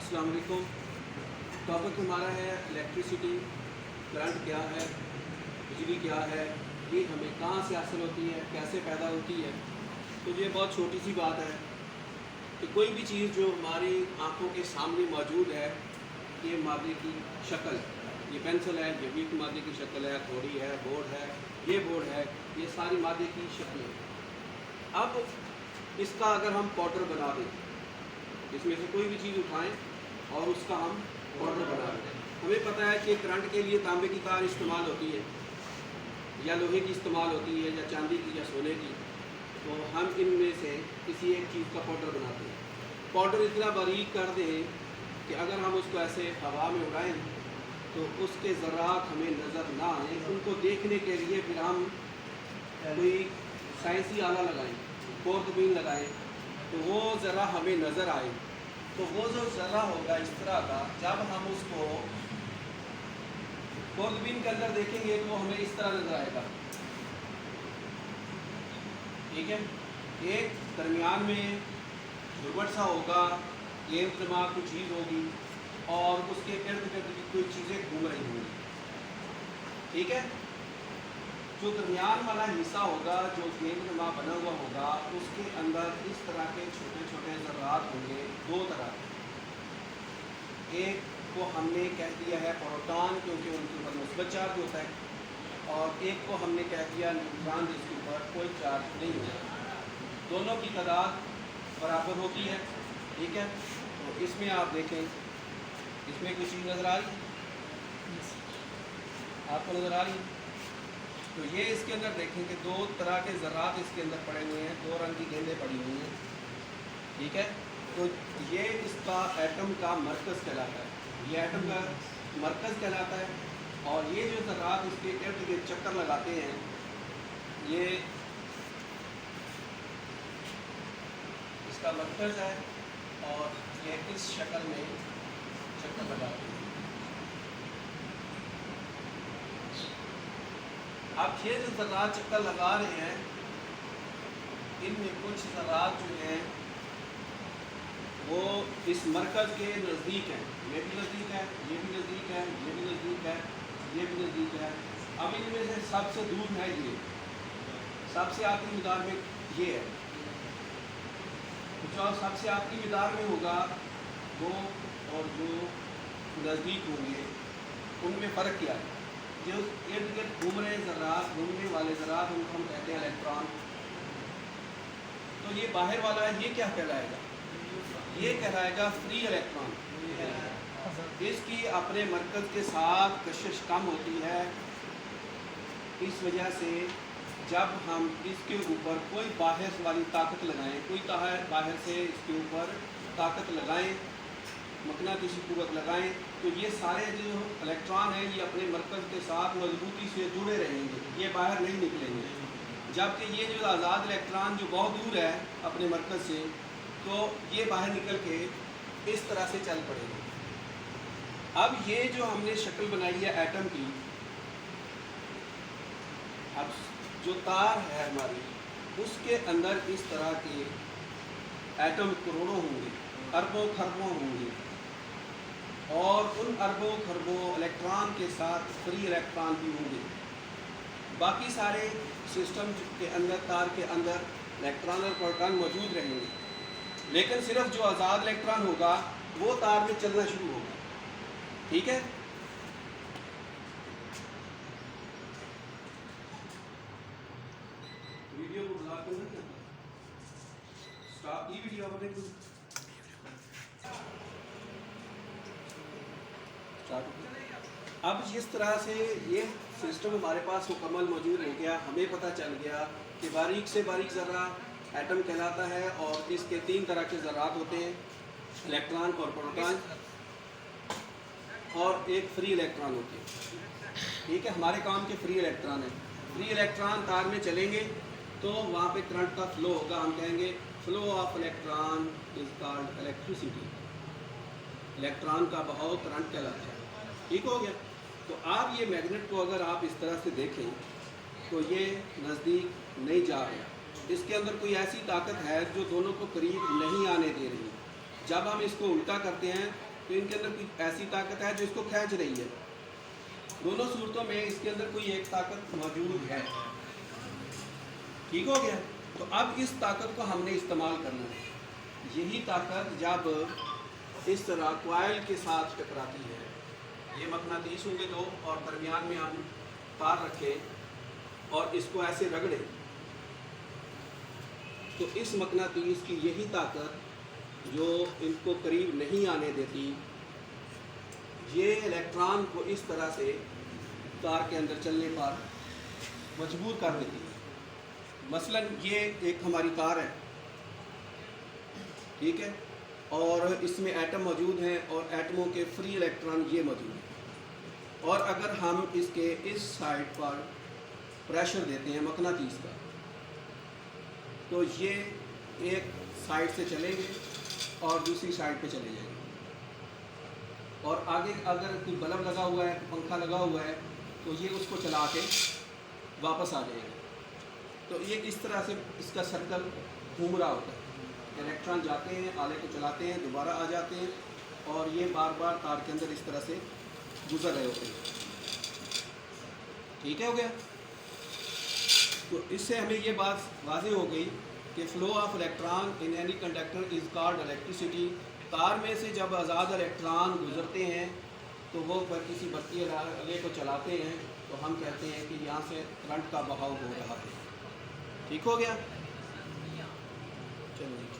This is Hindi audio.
अस्सलाम वालेकुम। टॉपिक हमारा है इलेक्ट्रिसिटी, करंट क्या है, बिजली क्या है, ये हमें कहाँ से हासिल होती है, कैसे पैदा होती है। तो ये बहुत छोटी सी बात है कि कोई भी चीज़ जो हमारी आंखों के सामने मौजूद है, ये मादे की शक्ल, ये पेंसिल है, ये भी मादे की शक्ल है, थोड़ी है, बोर्ड है, ये बोर्ड है, ये सारी मादे की शक्ल है। अब इसका अगर हम पाउडर बना दें, इसमें से कोई भी चीज़ उठाएं और उसका हम पाउडर बना दें। हमें पता है कि करंट के लिए तांबे की तार इस्तेमाल होती है, या लोहे की इस्तेमाल होती है, या चांदी की, या सोने की। तो हम इनमें से किसी एक चीज़ का पाउडर बनाते हैं। पाउडर इतना बारीक कर दें कि अगर हम उसको ऐसे हवा में उड़ाएं तो उसके ज़रात हमें नज़र ना आए। उनको देखने के लिए फिर हम कोई साइंसी आला लगाएं, खुर्दबीन लगाएं, तो वो ज़रा हमें नज़र आए। तो वो जो ज़रा होगा इस तरह का, जब हम उसको खुर्दबीन के अंदर देखेंगे तो वो हमें इस तरह नज़र आएगा। ठीक है, एक दरमियान में घुरवट सा होगा, गेंद नुमा कुछ चीज़ होगी और उसके इर्द गिर्द भी कोई चीज़ें घूम रही होंगी। ठीक है, जो दरमियान वाला हिस्सा होगा, जो गेंद नुमा बना हुआ होगा, उसके अंदर इस तरह के छोटे छोटे ज़रात होंगे, दो तरह के। एक को हमने कह दिया है प्रोटॉन, क्योंकि उनके ऊपर मुस्बत चार्ज होता है, और एक को हमने कह दिया न्यूट्रॉन, जिसके ऊपर कोई चार्ज नहीं होता। दोनों की तादाद बराबर होती है। ठीक है, तो इसमें आप देखें, इसमें कुछ चीज़ नज़र आ रही है, आपको नज़र आ रही है? तो ये इसके अंदर देखें कि दो तरह के ज़रात इसके अंदर पड़े हुए हैं, दो रंग की गेंदें पड़ी हुई हैं। ठीक है, तो ये इसका एटम का मरकज़ कहलाता है, ये एटम का मरकज़ कहलाता है। और ये जो ज़रात इसके इर्द गिर्द चक्कर लगाते हैं, ये इसका मरकज़ है, और ये इस शक्ल में चक्कर लगाते हैं। अब ये जो ज़रात चक्कर लगा रहे हैं, इनमें कुछ ज़रात जो हैं वो इस मरकज़ के नज़दीक हैं। ये भी नज़दीक है, ये भी नज़दीक है, ये भी नज़दीक है, ये भी नज़दीक है। अब इनमें से सबसे दूर है ये, सबसे आखिरी मिदार में ये है। जो सबसे आखिरी मिदार में होगा वो, और जो नज़दीक होंगे उनमें फ़र्क क्या है? जो इर्द गिर्द घूम रहे ज़रात, घूमने वाले ज़रात, उनको हम कहते हैं इलेक्ट्रॉन। तो ये बाहर वाला है, ये क्या कहलाएगा? ये कहलाएगा फ्री इलेक्ट्रॉन। इसकी अपने मरकज़ के साथ कशिश कम होती है। इस वजह से जब हम इसके ऊपर कोई बाहर वाली ताकत लगाएं, कोई बाहर से इसके ऊपर ताकत लगाएं, मकनातीसी कुव्वत लगाएं, तो ये सारे जो इलेक्ट्रॉन हैं ये अपने मरकज़ के साथ मजबूती से जुड़े रहेंगे, ये बाहर नहीं निकलेंगे। जबकि ये जो आज़ाद इलेक्ट्रॉन जो बहुत दूर है अपने मरकज़ से, तो ये बाहर निकल के इस तरह से चल पड़ेंगे। अब ये जो हमने शक्ल बनाई है एटम की, अब जो तार है हमारी, उसके अंदर इस तरह के एटम करोड़ों होंगे, अरबों खरबों होंगे, और उन अरबों खरबों इलेक्ट्रॉन के साथ फ्री इलेक्ट्रॉन भी होंगे। बाकी सारे सिस्टम के अंदर, तार के अंदर इलेक्ट्रॉन और प्रोटॉन मौजूद रहेंगे, लेकिन सिर्फ जो आज़ाद इलेक्ट्रॉन होगा वो तार में चलना शुरू होगा। ठीक है, वीडियो को ब्लॉक करना क्या, स्टॉप की वीडियो आपने कुछ अब जिस तरह से ये सिस्टम हमारे पास मुकम्मल मौजूद हो गया, हमें पता चल गया कि बारीक से बारीक ज़र्रा एटम कहलाता है, और इसके तीन तरह के ज़रात होते हैं, इलेक्ट्रॉन और प्रोटॉन, और एक फ्री इलेक्ट्रॉन होते हैं। ठीक है, हमारे काम के फ्री इलेक्ट्रॉन है। फ्री इलेक्ट्रॉन तार में चलेंगे तो वहाँ पे करंट का फ्लो होगा, हम कहेंगे flow of electron is called electricity. Electron का बहाव करंट कहलाता है। ठीक हो गया। तो आप ये मैग्नेट को अगर आप इस तरह से देखें तो ये नज़दीक नहीं जा रहा, इसके अंदर कोई ऐसी ताकत है जो दोनों को करीब नहीं आने दे रही। जब हम इसको उल्टा करते हैं तो इनके अंदर कुछ ऐसी ताकत है जो इसको खींच रही है। दोनों सूरतों में इसके अंदर कोई एक ताकत मौजूद है। ठीक हो गया। तो अब इस ताकत को हमने इस्तेमाल करना है। यही ताकत जब इस तरह कॉइल के साथ टकराती है, ये मकनातीस होंगे दो और दरमियान में हम तार रखें और इसको ऐसे रगड़े, तो इस मकनातीस की यही ताकत जो इनको करीब नहीं आने देती, ये इलेक्ट्रॉन को इस तरह से तार के अंदर चलने पर मजबूर कर देती है। मसलन ये एक हमारी तार है, ठीक है, और इसमें एटम मौजूद हैं और एटमों के फ्री इलेक्ट्रॉन ये मौजूद हैं। और अगर हम इसके इस साइड पर प्रेशर देते हैं मकनातीस का, तो ये एक साइड से चलेंगे और दूसरी साइड पे चले जाएंगे। और आगे अगर कोई बल्ब लगा हुआ है, पंखा लगा हुआ है, तो ये उसको चला के वापस आ जाएगा। तो ये इस तरह से इसका सर्कल घूम रहा होता है। इलेक्ट्रॉन जाते हैं, आले को चलाते हैं, दोबारा आ जाते हैं, और ये बार बार तार के अंदर इस तरह से गुजर रहे होते हैं। ठीक है, हो गया। तो इससे हमें ये बात वाज़ेह हो गई कि flow of electron in any conductor is called electricity. तार में से जब आज़ाद इलेक्ट्रॉन गुजरते हैं तो वो किसी बत्ती आले को चलाते हैं, तो हम कहते हैं कि यहाँ से करंट का बहाव हो रहा है। ठीक हो गया, चलो।